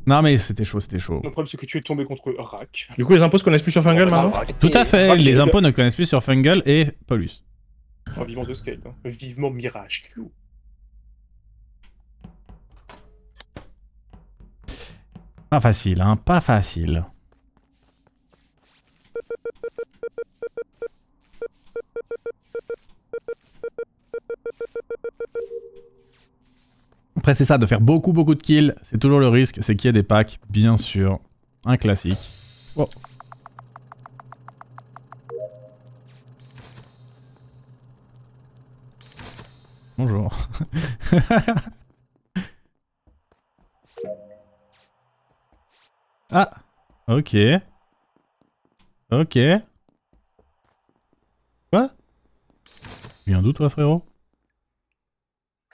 Non mais c'était chaud, c'était chaud. Le problème c'est que tu es tombé contre Rack. Du coup, les impôts se connaissent plus sur Fungal maintenant. Tout à fait, les impôts ne connaissent plus sur Fungal et Paulus. Oh, vivement The Scale. Hein. Vivement Mirage Q. Pas facile, hein, pas facile. Après c'est ça, de faire beaucoup de kills, c'est toujours le risque, c'est qu'il y ait des packs, bien sûr. Un classique. Oh. Bonjour. Ah, ok. Ok. Quoi? Tu viens d'où toi frérot?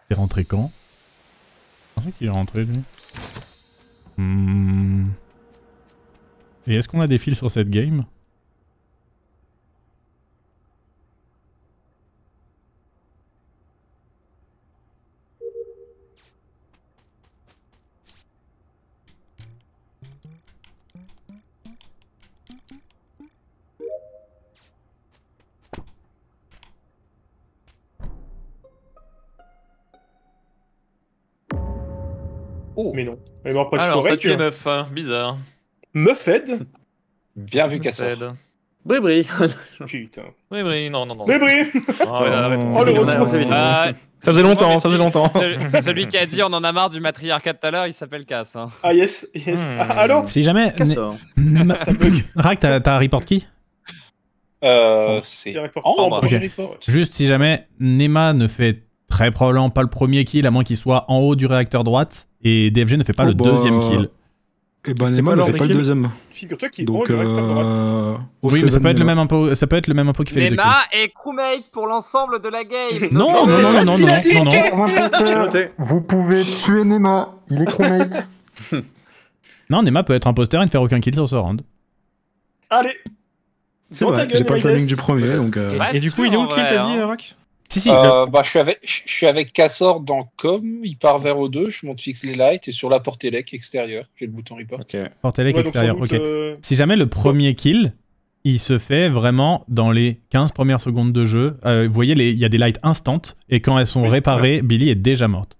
T'es rentré quand? Je pensais qu'il est rentré lui. Et est-ce qu'on a des fils sur cette game? Oh. Mais non. Mais bon, après, Alors, ça storage, tue les meufs, hein. Bizarre. Muffed. Bien vu, Cassor. Fed. Bri. Putain. Oui, oui, non, non, non. Mais bri. Oh, ouais, arrête. Oh, le retour. Ah, Ça faisait longtemps, ça faisait longtemps. Celui qui a dit on en a marre du matriarcat tout à l'heure, il s'appelle Cass. Hein. Ah yes, yes. Ah, allô. Si jamais... Cassor. Ça bug. Rack, t'as report qui? C'est Il report Ambre. Ambre. Ok. Juste si jamais Nema ne fait très probablement pas le premier kill, à moins qu'il soit en haut du réacteur droite, et DFG ne fait pas le deuxième kill. Et ben C'est Nema pas ne l'ordre fait des pas le kills. deuxième. Figure-toi qu'il est Donc en direct à droite. Oui, mais ça peut être le même impôt, ça peut être le même impôt qui fait les deux kills. Nema est crewmate pour l'ensemble de la game. Non, Non, non, c'est non, pas non, ce qu'il a non, dit, non, non. Professeur, Noté. vous pouvez tuer Nema, il est crewmate. Non, Nema peut être imposteur et ne faire aucun kill sur ce round. Allez. C'est Dans ta vrai, gueule, j'ai pas le Raides. timing du premier, donc... Ouais. Et du coup, il est où le kill, t'as dit, Rack? Si, si. Bah, je suis avec Cassor dans Com, il part vers O2, je monte fixe les lights et sur la porte élec extérieure, j'ai le bouton report. Ok. Portelec Ouais, donc, sans extérieur, doute, ok. Si jamais le premier kill, il se fait vraiment dans les 15 premières secondes de jeu. Vous voyez, il y a des lights instantes, et quand elles sont Oui. réparées, Billy est déjà morte.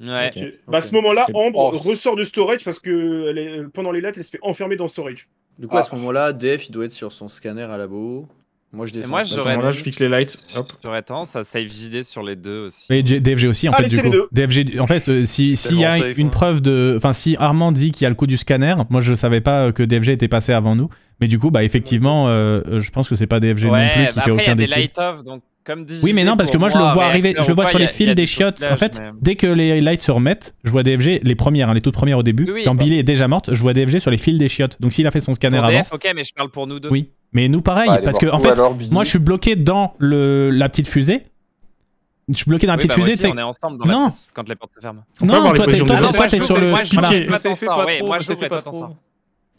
Ouais. Ok. Bah, à ce moment-là, Et- Ambre Oh, ressort du storage parce que pendant les lattes, elle se fait enfermer dans le storage. Du coup, à ce moment-là, DF, il doit être sur son scanner à labo. Moi, je descends. moi, À ce j'aurais- moment-là, je fixe les lights. Hop. J'aurais tendance à save JD sur les deux aussi. Et DFG aussi, en Allez, fait, du c'est coup. les deux. DFG, en fait, s'il y a tellement safe, une hein. preuve de... Enfin, si Armand dit qu'il y a le coup du scanner, moi, je savais pas que DFG était passé avant nous. Mais du coup, bah, effectivement, je pense que c'est pas DFG non plus qui bah fait après, il y a aucun des des kills. light off, donc comme dit Oui, mais JD, non, parce que pour moi, je le vois arriver, réacteur je le ou vois pas, sur il y les a fils des des chiottes. En soufflages, fait, mais- dès que les lights se remettent, je vois DFG, les premières, hein, les toutes premières au début. Oui, oui, Quand bah. Billy est déjà morte, je vois DFG sur les fils des chiottes. Donc s'il a fait son scanner Pour avant. DF, ok, mais je parle pour nous deux. Oui. Mais nous, pareil, Bah, elle est parce que, morte en où, fait, alors, Billy moi, je suis bloqué dans la petite fusée. Je suis bloqué dans la Oui, petite bah, moi fusée, aussi, tu sais. on est ensemble dans Non. la pièce quand les portes se ferment. On peut avoir les positions de toi, défense. t'es sur le... Moi, je voilà. fais Pitié. pas Ça tant fait ça, pas ouais, trop, moi, ça je fait fais pas pas tant trop. ça.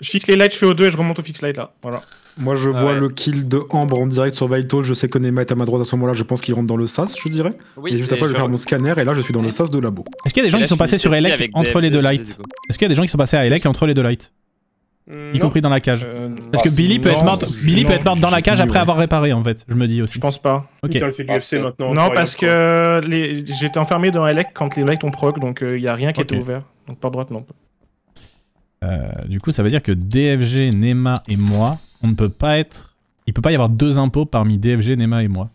Je fixe les lights, je fais O2 et je remonte au fixe light là. Voilà. Moi, je vois ouais. le kill de Ambre en direct sur Vital. Je sais que Nema est à ma droite à ce moment-là. Je pense qu'il rentre dans le sas, je dirais. Oui, et juste après, je vais faire mon scanner. Et là, je suis dans le sas de labo. Est-ce qu'il y a des gens Et là, qui sont je passés suis sur testé Elec avec entre les deux DFG, lights? du coup. Est-ce qu'il y a des gens qui sont passés à Elec entre les deux lights? Y compris dans la cage. Parce que Ah, Billy peut non, être morte, Billy peut non, être morte dans la cage Billy, après ouais. avoir réparé en fait, je me dis aussi. Je pense pas. Ok. Putain, elle fait du Ah, FC c'est- maintenant. Non, incroyable, parce quoi. que j'étais enfermé dans Elec quand les lights ont proc, donc il y a rien qui Ok. était ouvert. Donc par droite, non. Du coup, ça veut dire que DFG, Nema et moi, on ne peut pas être... Il peut pas y avoir deux impôts parmi DFG, Nema et moi.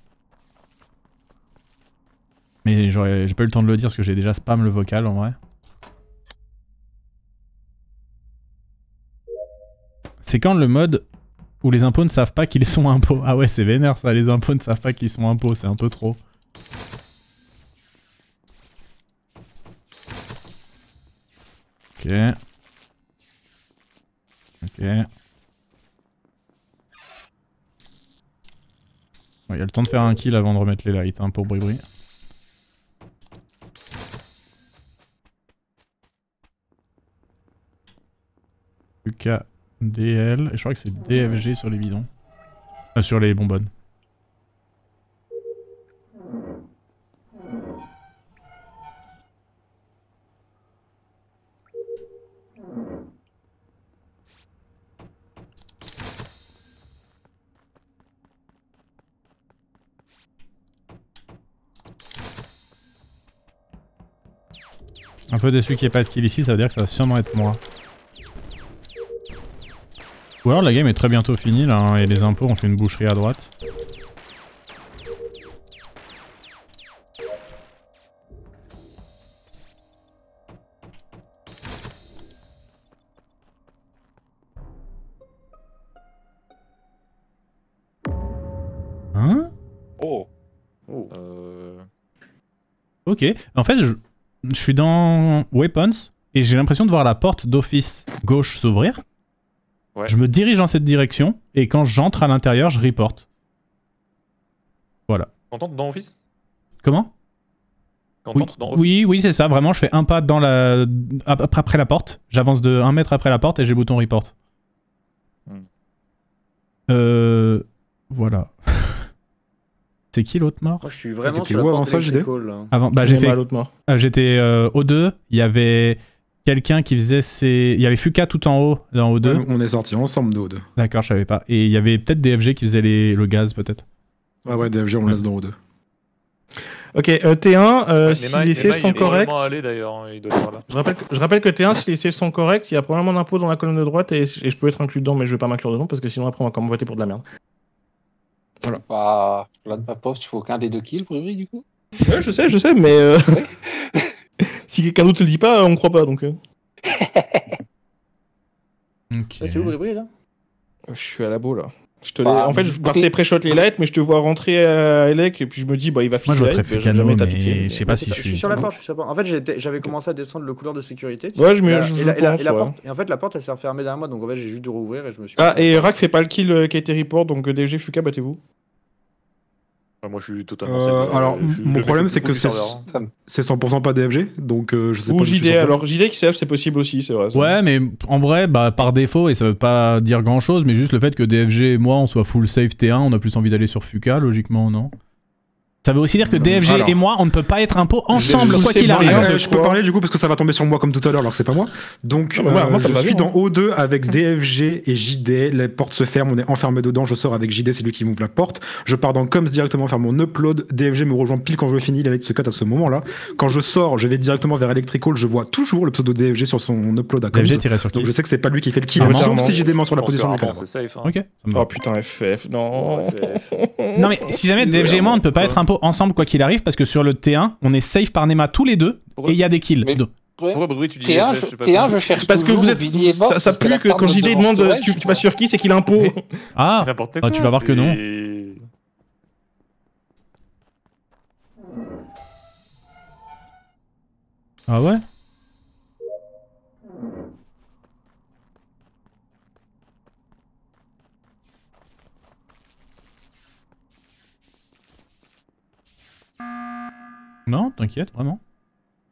Mais j'ai pas eu le temps de le dire parce que j'ai déjà spam le vocal en vrai. C'est quand le mode où les impôts ne savent pas qu'ils sont impôts. Ah ouais, c'est vénère ça, les impôts ne savent pas qu'ils sont impôts, c'est un peu trop. Ok. Ok. Il y a le temps de faire un kill avant de remettre les lights hein, pour Bribri. UK, DL, et je crois que c'est DFG sur les bidons. Sur les bonbonnes. Un peu déçu qu'il n'y ait pas de kill ici, ça veut dire que ça va sûrement être moi. Ou alors la game est très bientôt finie là, hein, et les impôts ont fait une boucherie à droite. Hein? Oh. Oh. Ok, en fait je suis dans Weapons et j'ai l'impression de voir la porte d'office gauche s'ouvrir. Ouais. Je me dirige dans cette direction et quand j'entre à l'intérieur, je reporte. Voilà. T'entends dans Office? Comment? T'entends dans Office? Oui, c'est ça, vraiment, je fais un pas dans la... après la porte, j'avance de 1 mètre après la porte et j'ai le bouton report. Voilà. C'est qui l'autre mort? Moi, je suis vraiment T'étais sur la où avant porte ça, JD? d'électrical, là. Avant, bah j'ai fait... l'autre mort. J'étais O2, il y avait quelqu'un qui faisait ses... Il y avait Fuka tout en haut, dans O2. On est sortis ensemble de O2. D'accord, je savais pas. Et il y avait peut-être DFG qui faisait le gaz, peut-être. Ouais, DFG, on le laisse dans O2. Ok, T1, si Nema, les saves il sont est corrects. probablement allé d'ailleurs, hein, il doit être par là. Je rappelle que T1, si les saves sont corrects, il y a probablement un impôt dans la colonne de droite et je peux être inclus dedans, mais je vais pas m'inclure dedans parce que sinon après on va quand même voter pour de la merde. Bah, là de ma poste, il faut qu'un des deux kills, Brûlerie, du coup. Ouais, je sais, mais si quelqu'un d'autre te le dit pas, on croit pas donc. Ok. C'est où Bribri là? Je suis à labo là. Bah, en fait, je partais pré-shot les lights, mais je te vois rentrer à Elec et puis je me dis, bah il va Moi, fixer je light, voterais mais j'ai Fukano, jamais mais fixé. je sais pas si Je suis sur la porte, En fait, j'avais commencé à descendre le couloir de sécurité. Ouais, je Et pense, la ouais. porte, et en fait, la porte elle s'est refermée derrière moi, donc en fait, j'ai juste dû rouvrir et je me suis. Ah, et Rak fait pas le kill qui a été report, donc DG Fuka, battez-vous. Moi je suis totalement. Alors, mon problème, c'est que c'est Ça me- 100% pas DFG, donc je sais pas. Ou si je suis JD, censé. alors JD qui save, c'est possible aussi, c'est vrai. ça. Ouais, mais en vrai, bah par défaut, et ça veut pas dire grand chose, mais juste le fait que DFG et moi on soit full safe T1, on a plus envie d'aller sur Fuka, logiquement, non? Ça veut aussi dire que DFG alors. et moi, on ne peut pas être impôts ensemble, full quoi safe qu'il arrive. derrière. Je peux parler du coup parce que ça va tomber sur moi comme tout à l'heure alors que c'est pas moi. Donc Non, mais moi, ça me je va suis bien, dans O2 avec DFG et JD, les portes se ferment, on est enfermé dedans, je sors avec JD, c'est lui qui m'ouvre la porte. Je pars dans Coms directement faire mon upload, DFG me rejoint pile quand je finis, la light se cut à ce moment-là. Quand je sors, je vais directement vers Electrical, je vois toujours le pseudo DFG sur son upload à Coms. DFG tiré sur qui? Donc je sais que c'est pas lui qui fait le kill, Ah, sauf vraiment. si j'ai des mains sur la Je pense position que du cadavre. c'est safe. Hein. Ok, ça me va. Oh putain, FF, non. Non mais si jamais DFG et moi on ne peut pas être impôts ensemble quoi qu'il arrive parce que sur le T1 on est safe par Nema tous les deux et il y a des kills. Mais- Donc, Ouais. Pourquoi Brûlerie, tu dis T1, FF, je sais pas T1, quoi. je cherche Parce que toujours vous êtes. Billy est mort, Ça parce que pue la que quand femme JD de demande Storage, tu vas sur qui, c'est qu'il a un pot. ah, N'importe ah, quoi. tu vas voir que non. Ah ouais? Non, t'inquiète, vraiment.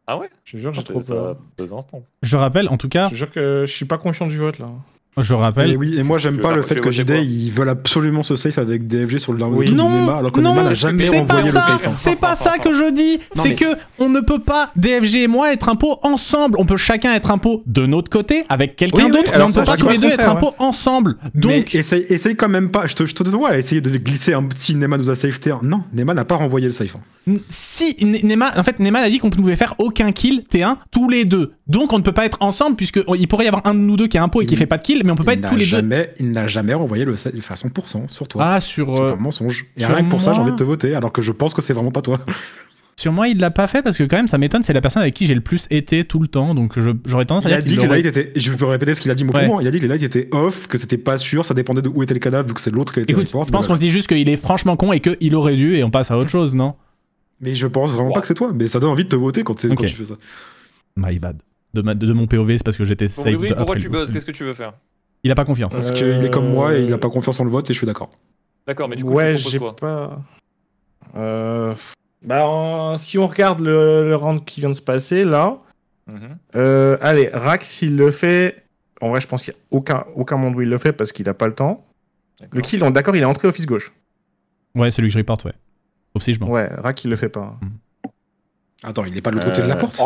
Ah ouais? Je te jure, j'ai C'est trop ça, peur. 2 instants. Je rappelle, en tout cas, Je te jure que je suis pas confiant du vote là. je rappelle. Et oui, et moi j'aime Tu pas veux le faire- fait tu que veux voter JD quoi ils veulent absolument se safe avec DFG sur le download Oui. de Non, Nema, alors que non, Nema n'a jamais c'est pas envoyé le ça, safe. hein. c'est pas ça que je dis. Non, C'est mais- que on ne peut pas DFG et moi être impôts ensemble. On peut chacun être impôts de notre côté avec quelqu'un Oui, oui, d'autre, mais alors on ne ça, peut pas je dis tous pas les le deux être contraire, impôts ensemble. Donc, Mais essaye quand même pas, je te vois essayer de glisser un petit Nema nous a safe T1. Non, Nema n'a pas renvoyé le safe. hein. si Nema, en fait, Nema a dit qu'on ne pouvait faire aucun kill T1 tous les deux. Donc, on ne peut pas être ensemble puisque il pourrait y avoir un de nous deux qui est impôt et qui fait pas de kill, mais on peut pas être tous les deux. Il n'a jamais renvoyé le safe à 100% sur toi. Ah, C'est un mensonge. Et sur rien que pour ça, j'ai moi envie de te voter, alors que je pense que c'est vraiment pas toi. sur moi, il l'a pas fait parce que quand même, ça m'étonne. C'est la personne avec qui j'ai le plus été tout le temps. Donc, j'aurais tendance à Il dire a qu'il dit que les l'aurait- lights étaient. Je peux répéter ce qu'il a dit, mon Ouais. Il a dit que les lights étaient off, que c'était pas sûr, ça dépendait de où était le cadavre, vu que c'est l'autre qui a été Écoute, report. je pense qu'on se dit juste qu'il est franchement con et qu'il aurait dû et on passe à autre chose, non? Mais je pense vraiment pas que c'est toi. Mais ça donne envie de te voter quand Ok. tu fais ça. My bad. De mon POV, c'est parce que j'étais Bon, safe Brûlerie, pourquoi après tu le buzzes? coup. Qu'est-ce que tu veux faire? Il a pas confiance. Parce qu'il est comme moi et il a pas confiance en le vote et je suis d'accord. D'accord, mais du coup, Ouais, tu j'ai proposes quoi? pas. Si on regarde le round qui vient de se passer là, Mhm. allez, Rax s'il le fait, en vrai je pense qu'il n'y a aucun monde où il le fait parce qu'il a pas le temps. D'accord. Le kill, d'accord, il est entré office gauche. Ouais, celui que je reporte, ouais. Sauf si je mens. Ouais, Rax il le fait pas. Attends, il est pas de l'autre côté de la porte.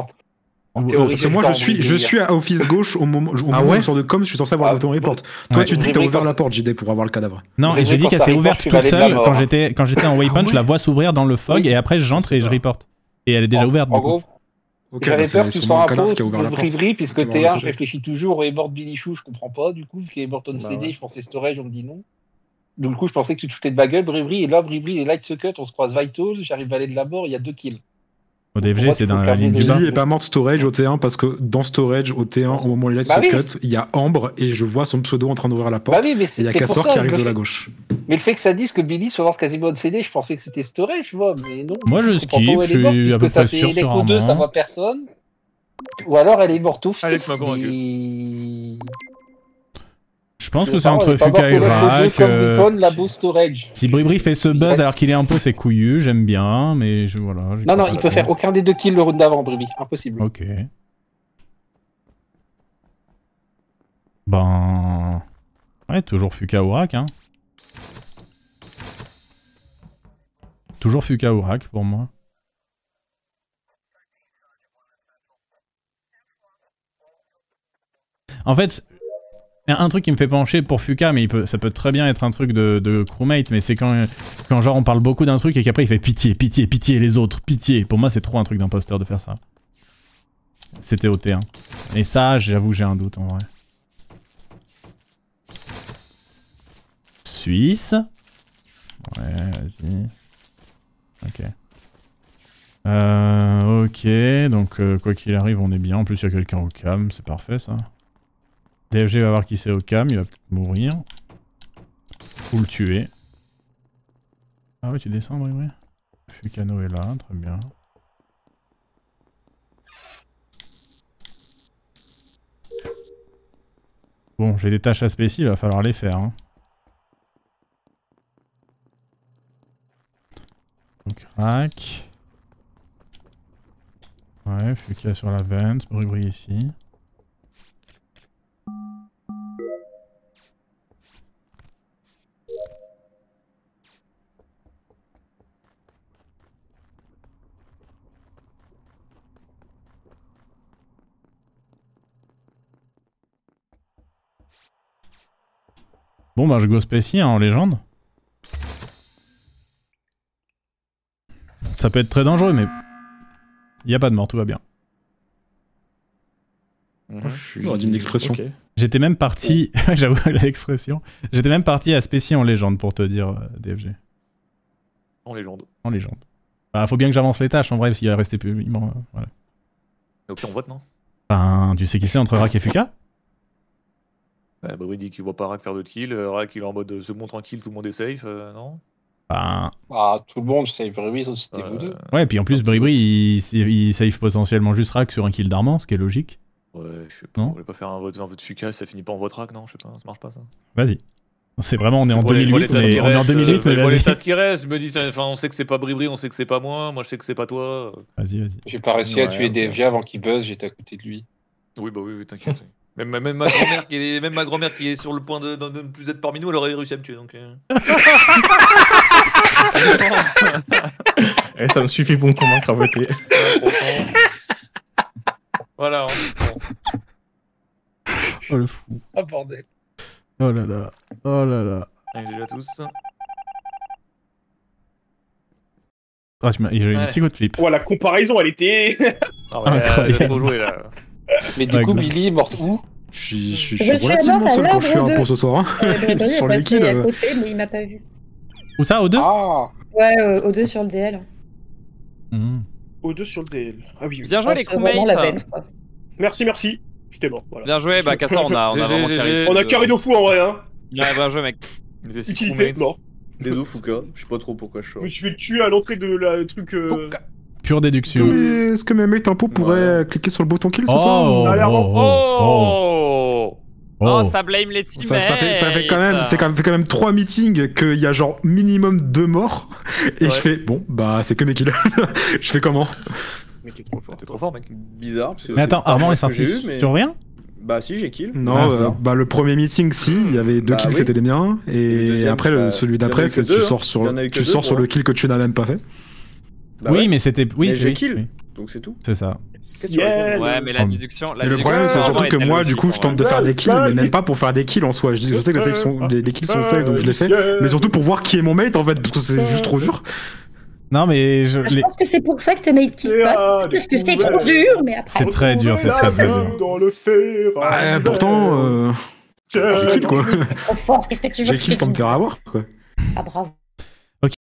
En théorie, Parce que j'ai moi, le temps, je Brûlerie. suis à Office Gauche au moment Ah où ouais je sors de com, je suis censé avoir Ah, le bouton report. bon. Toi, Ouais. tu dis que t'as Brûlerie, ouvert quand- la porte, JD, pour avoir le cadavre. Non, et j'ai dit Quand qu'elle ça s'est report, ouverte tu toute vas aller de la seule mort. quand j'étais en waypoint, je la vois s'ouvrir dans le fog Oui. et après j'entre et je report. Et elle est déjà ouverte En du coup. gros, Ok, J'avais bah, peur c'est qu'il sûrement soit un Canard pot qui a ouvert de la porte. Bribri, puisque Qui a ouvert le T1, je côté. réfléchis toujours au Ebord Bilichou, je comprends pas, du coup, vu qu'il est Morton Bah CD, ouais. je pensais Storage, on me dit non. Donc, du coup, je pensais que tu te foutais de ma gueule, Bribri, et là, Bribri, les Light Cut, on se croise Vitals, j'arrive à aller de la mort, il y a 2 kills. Au Pour DFG, moi, c'est tu peux dans la clairement ligne du le- bas. Billy est pas mort Storage au T1 parce que dans Storage au T1, au moment où il est Bah se oui. cut, il y a Ambre et je vois son pseudo en train d'ouvrir la Bah porte. oui, mais Et il y a c'est pour Cassor ça. qui arrive le de la fait- gauche. Mais le fait que ça dise que Billy soit mort quasiment de CD, je pensais que c'était Storage, tu vois, mais non. Moi, je comprends pas skip, où elle je est morte, suis à peu puisque ça près fait sûr Elec sur au 2, ça Armand. voit personne. Ou alors elle est morte au fils. Alex m'a convaincu. mais- Je pense que Mais c'est apparemment, entre elle est pas Fuka et morte au Elec au 2 Rack. comme Weapon, Labo Storage. Si Bribri fait ce buzz alors qu'il est un peu ses couillu, j'aime bien, mais voilà. j'y Non, crois non, pas il peut trop. faire aucun des 2 kills le round d'avant, Bribri. Impossible. Ok. Ben... Ouais, toujours Fuka ou Rack, hein. Toujours Fuka ou Rack pour moi. En fait, il y a un truc qui me fait pencher pour Fuka, mais ça peut très bien être un truc de crewmate, mais c'est quand genre on parle beaucoup d'un truc et qu'après il fait pitié, pitié, pitié les autres, pitié. Pour moi c'est trop un truc d'imposteur de faire ça. C'était au T1. Et ça, j'avoue j'ai un doute en vrai. Suisse. Ouais, vas-y. Ok. Ok, donc quoi qu'il arrive on est bien. En plus il y a quelqu'un au cam, c'est parfait ça. DFG va voir qui c'est au cam, il va peut-être mourir. Ou le tuer. Ah ouais, tu descends, oui. Fukano est là, très bien. Bon, j'ai des tâches à spécifier, il va falloir les faire. Hein. Donc, Rack. Ouais, Fuka sur la vente, Bribri ici. Bon bah je go spécie hein, en légende. Ça peut être très dangereux mais... Il y a pas de mort, tout va bien. J'aurais dit une expression. Ok. J'étais même parti... J'avoue l'expression. J'étais même parti à spécie en légende pour te dire DFG. En légende. En légende. Bah faut bien que j'avance les tâches en vrai, s'il va rester plus... Voilà. Ok, on vote, non? Enfin, tu sais qui c'est entre Rack et Fuka? Bah, Bribri dit qu'il voit pas Rack faire de kill. Rack il est en mode c'est bon tranquille, tout le monde est safe, non? Enfin... Ah, tout le monde, c'est Bribri, sauf c'était vous deux. Ouais, puis en plus Bribri il save potentiellement juste Rack sur un kill d'Armand, ce qui est logique. Ouais, je sais pas. Non. On voulait pas faire un vote Fuka, ça finit pas en vote Rack, non? Je sais pas, ça marche pas ça. Vas-y. C'est vraiment, on est en Je vois les 2008, tasses mais qui on est en restent, 2008, mais je vois les vas-y. tasses qui restent, je me dis, enfin, on sait que c'est pas Bribri, on sait que c'est pas moi je sais que c'est pas toi. Vas-y. J'ai pas réussi à tuer DFG avant qu'il buzz, j'étais à côté de lui. Oui, bah oui, t'inquiète. Même ma grand-mère qui est sur le point de ne plus être parmi nous, elle aurait réussi à me tuer, donc... Et ça me suffit pour me convaincre à voter. Voilà. Bon. Oh le fou. Oh bordel. Oh là là. Oh là là. Allez, déjà tous. Ah, j'ai eu un Ouais. petit coup de flip. Oh, la comparaison, elle était. Ah ouais, Incroyable. elle a trop joué là. Mais du Ouais, coup, clair. Billy est morte où? Je suis Je suis relativement morte à seul quand je fais l'arbre un de- pont ce soir. Hein. Grégory Sur est les passé kills, à côté, mais il m'a pas vu. Où ça, au 2 Ah, Ouais, au 2 sur le DL. O2 sur le DL. Ah oui, oui. Bien joué les C'est vraiment la crewmates. bête, quoi. Merci, merci. J'étais mort. Voilà. Bien joué, bah Cassor, on a vraiment carré. On a carré de fou en vrai, hein. Ouais, bien joué mec. Utilité, mort. Désolé Fouca, je sais pas trop pourquoi je Je sors. me suis fait tuer à l'entrée de la truc. Pure déduction. Est-ce que mes mates impôts pourraient cliquer sur le bouton kill ce soir Oh, Allez, Oh Oh, ça blame les teammates. ça fait quand même 3 meetings qu'il y a genre minimum 2 morts et Ouais. je fais bon bah c'est que mes kills. Je fais comment? Mais t'es trop fort. T'es trop fort, mec. Bizarre. Parce que Mais attends, c'est pas Armand moi est que sorti j'ai eu, mais- sur rien? Bah si, j'ai kill. Non, ça. bah le premier meeting si, il y avait 2 Bah kills oui. c'était les miens Et le et deuxième, après bah, celui il y en a d'après eu que c'est deux, tu hein. sors Il y sur en a eu que tu deux, sors sur moi. le kill que tu n'as même pas fait. Bah Oui, ouais. mais c'était... Oui, Mais j'ai oui, kill. oui. Donc c'est tout. C'est ça. Ciel. Ouais, mais la déduction. Et le problème c'est surtout que moi du coup je tente de faire des kills mais même pas pour faire des kills en soi. Je sais que les kills sont safe donc je les fais. Mais surtout pour voir qui est mon mate en fait parce que c'est juste trop dur. Non, mais Je pense que c'est pour ça que t'es made kick pas. Parce que c'est trop dur, mais après. c'est très dur, c'est très très dur. Dans le fer. Pourtant, j'ai kill quoi. Trop fort, qu'est-ce que tu veux J'ai que je kill te sans me dise faire avoir quoi. Ah, bravo.